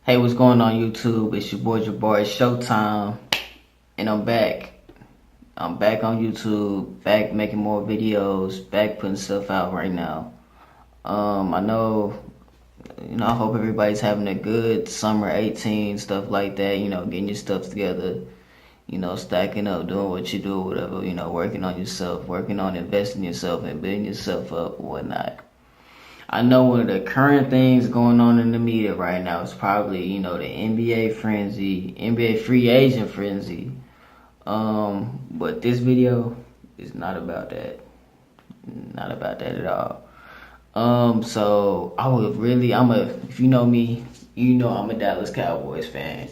Hey, what's going on YouTube? It's your boy Jabbar. It's showtime, and I'm back. I'm back on YouTube, back making more videos, back putting stuff out right now. I know, I hope everybody's having a good summer 18, stuff like that, getting your stuff together, stacking up, doing what you do, whatever, working on yourself, working on investing in yourself and building yourself up, whatnot. I know one of the current things going on in the media right now is probably, the NBA frenzy, NBA free agent frenzy. But this video is not about that. Not about that at all. So if you know me, I'm a Dallas Cowboys fan.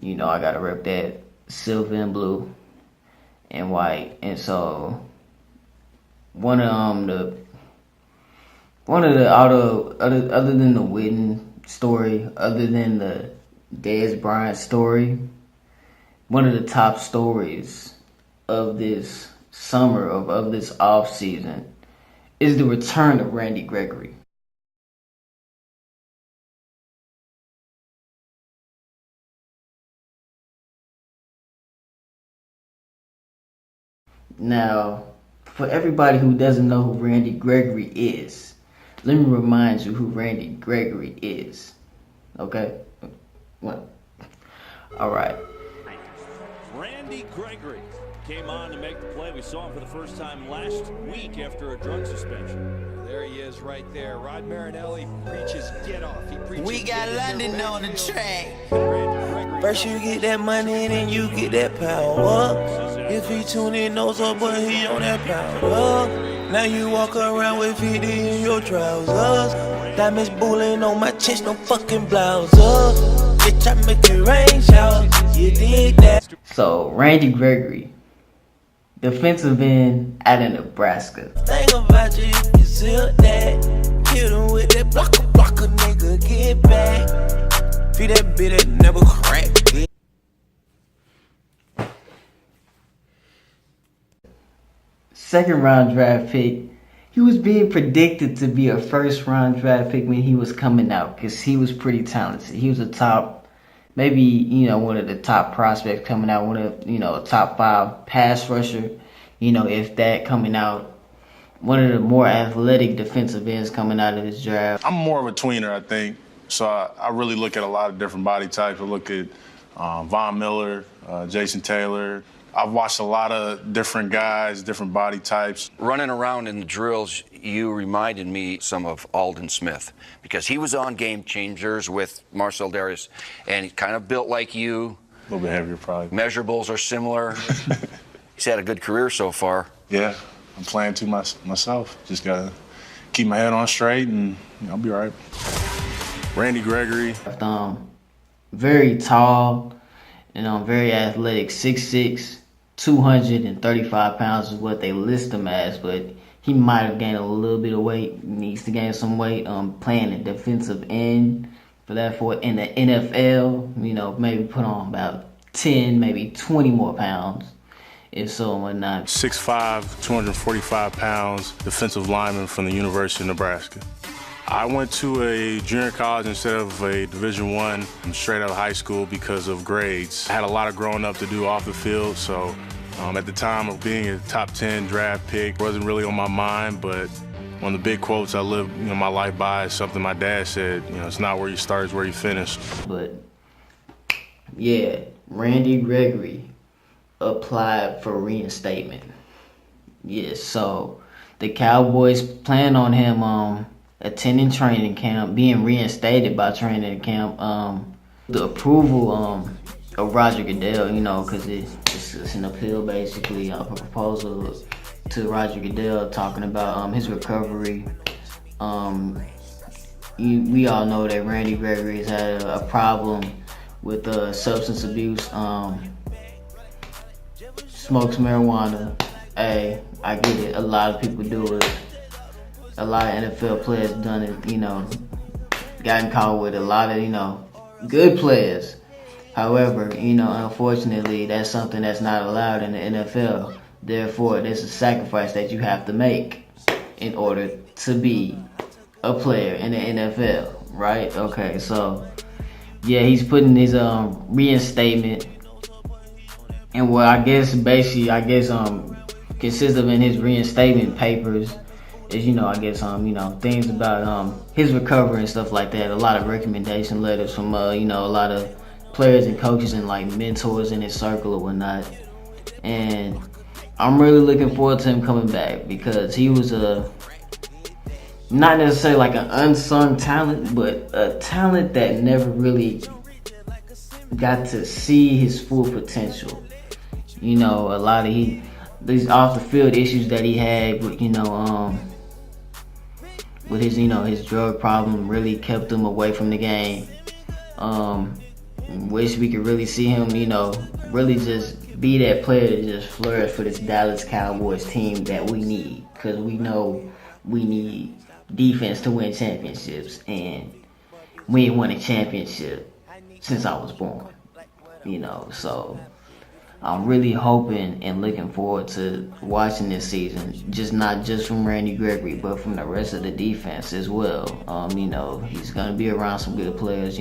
I gotta rep that silver and blue and white. And so one of other than the Witten story, other than the Dez Bryant story, one of the top stories of this summer, of this off season, is the return of Randy Gregory. Now, for everybody who doesn't know who Randy Gregory is, let me remind you who Randy Gregory is. Okay? What? All right. Randy Gregory came on to make the play. We saw him for the first time last week after a drug suspension. There he is right there. Rod Marinelli preaches get off. He preaches we got London on the track. First you get that money, then you get that power. If he tuning nose up, but he on that powder. Now you walk around with 50 in your trousers. Diamonds bullying on my chest, no fucking blouse. Bitch, I make it rain shower. You did that. So, Randy Gregory, defensive end out of Nebraska. Think about you, you seal that. Hit him with that blocker, nigga, get back. Feed that bitch that never crack. Second round draft pick. He was being predicted to be a first round draft pick when he was coming out because he was pretty talented. He was a top, maybe, one of the top prospects coming out, one of, a top 5 pass rusher, if that coming out. One of the more athletic defensive ends coming out of this draft. I'm more of a tweener, I think. So I really look at a lot of different body types. I look at Von Miller, Jason Taylor. I've watched a lot of different guys, different body types. Running around in the drills, you reminded me some of Aldon Smith because he was on Game Changers with Marcel Darius, and he's kind of built like you. A little bit heavier, probably. Measurables are similar. He's had a good career so far. Yeah, I'm playing to myself. Just gotta keep my head on straight, and I'll be all right. Randy Gregory. Very tall and very athletic, 6'6", 235 pounds is what they list him as, but he might have gained a little bit of weight. Needs to gain some weight. Playing a defensive end in the NFL. Maybe put on about 10, maybe 20 more pounds, if so and whatnot. 6'5", 245 pounds, defensive lineman from the University of Nebraska. I went to a junior college instead of a Division I straight out of high school because of grades. I had a lot of growing up to do off the field, so at the time of being a top 10 draft pick, wasn't really on my mind, but one of the big quotes I live my life by is something my dad said, it's not where you start, it's where you finish. But yeah, Randy Gregory applied for reinstatement. Yeah, so the Cowboys plan on him attending training camp, being reinstated by training camp. The approval of Roger Goodell, because it's an appeal basically, a proposal to Roger Goodell talking about his recovery. We all know that Randy Gregory has had a problem with substance abuse. Smokes marijuana. Hey, I get it. A lot of people do it. A lot of NFL players done it, gotten caught with a lot of, good players. However, unfortunately, that's something that's not allowed in the NFL. Therefore, there's a sacrifice that you have to make in order to be a player in the NFL, right? Okay, so yeah, he's putting his reinstatement, and what I guess consists of in his reinstatement papers is, things about his recovery and stuff like that. A lot of recommendation letters from a lot of players and coaches and like mentors in his circle or whatnot. And I'm really looking forward to him coming back, because he was not necessarily like an unsung talent, but a talent that never really got to see his full potential. A lot of these off the field issues that he had with his his drug problem really kept him away from the game. Wish we could really see him, really just be that player to just flourish for this Dallas Cowboys team that we need, because we know we need defense to win championships, and we ain't won a championship since I was born. So I'm really hoping and looking forward to watching this season, not just from Randy Gregory, but from the rest of the defense as well. He's gonna be around some good players.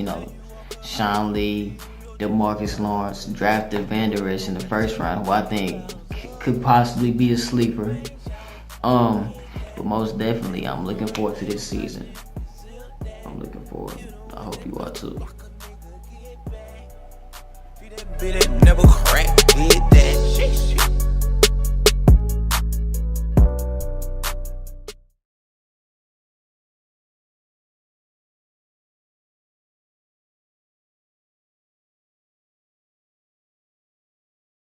Sean Lee, DeMarcus Lawrence, drafted Van Der Esch in the first round, who I think could possibly be a sleeper. But most definitely, I'm looking forward to this season. I'm looking forward. I hope you are too. Never crack, did that.